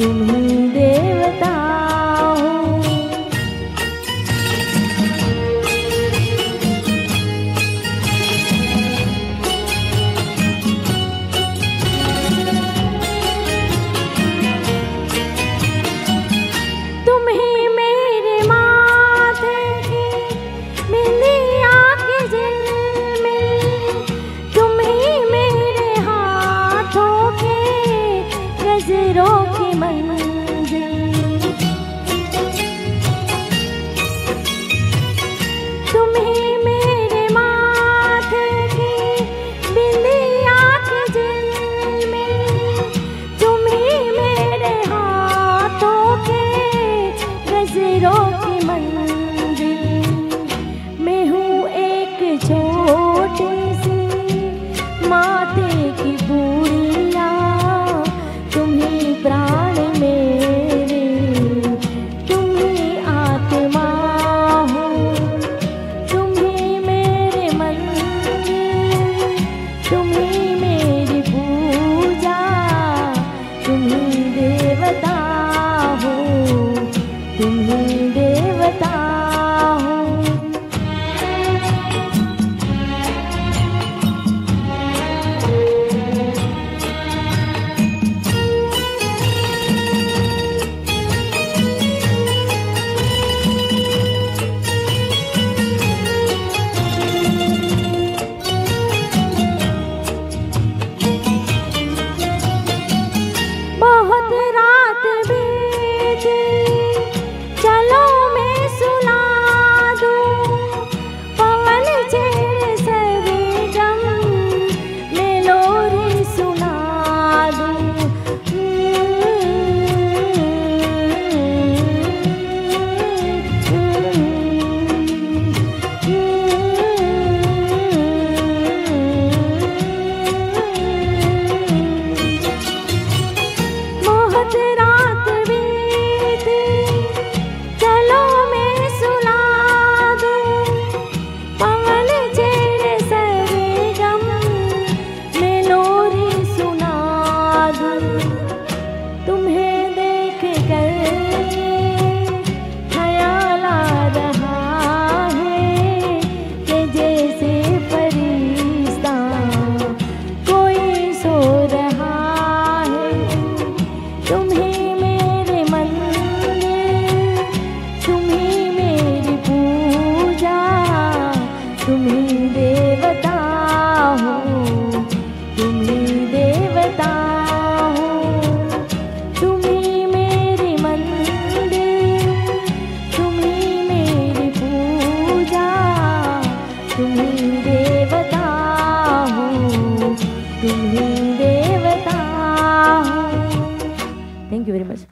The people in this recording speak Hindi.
तुम ही देवता हो। तुम ही मेरे माथे की बिंदिया के झिलमिल, तुम ही मेरे हाथों के गजरों की मंजिल, तुम ही मेरे माथे की बिंदिया के झिलमिल, तुम ही मेरे हाथों के गजरों की मंजिल। मैं हूँ एक छोटी सी माथे की गुड़िया, तुम ही प्राण मेरे, तुम ही आत्मा हो, तुम ही मेरे मंदिर, तुम ही मेरी पूजा, तुम ही देवता हो, तुम ही देवता हो। बहुत रात बीती, चलो मैं सुला दूं, पवन छेड़े सरगम मैं लोरी सुना दूं। बहुत रात बीती, चलो मैं सुला दूं, पवन छेड़े सरगम मैं लोरी सुना दूं। तुम्हें देख कर ख्याल आ रहा है कि जैसे फरिश्ता कोई सो रहा है। तुम ही मेरे मंदिर, तुम ही मेरी पूजा, तुम ही देवता हो, तुम ही देवता हो। तुम ही मेरी मंदिर, तुम ही मेरी पूजा, तुम ही देवता हो, तुम ही देवता हो। Thank you very much.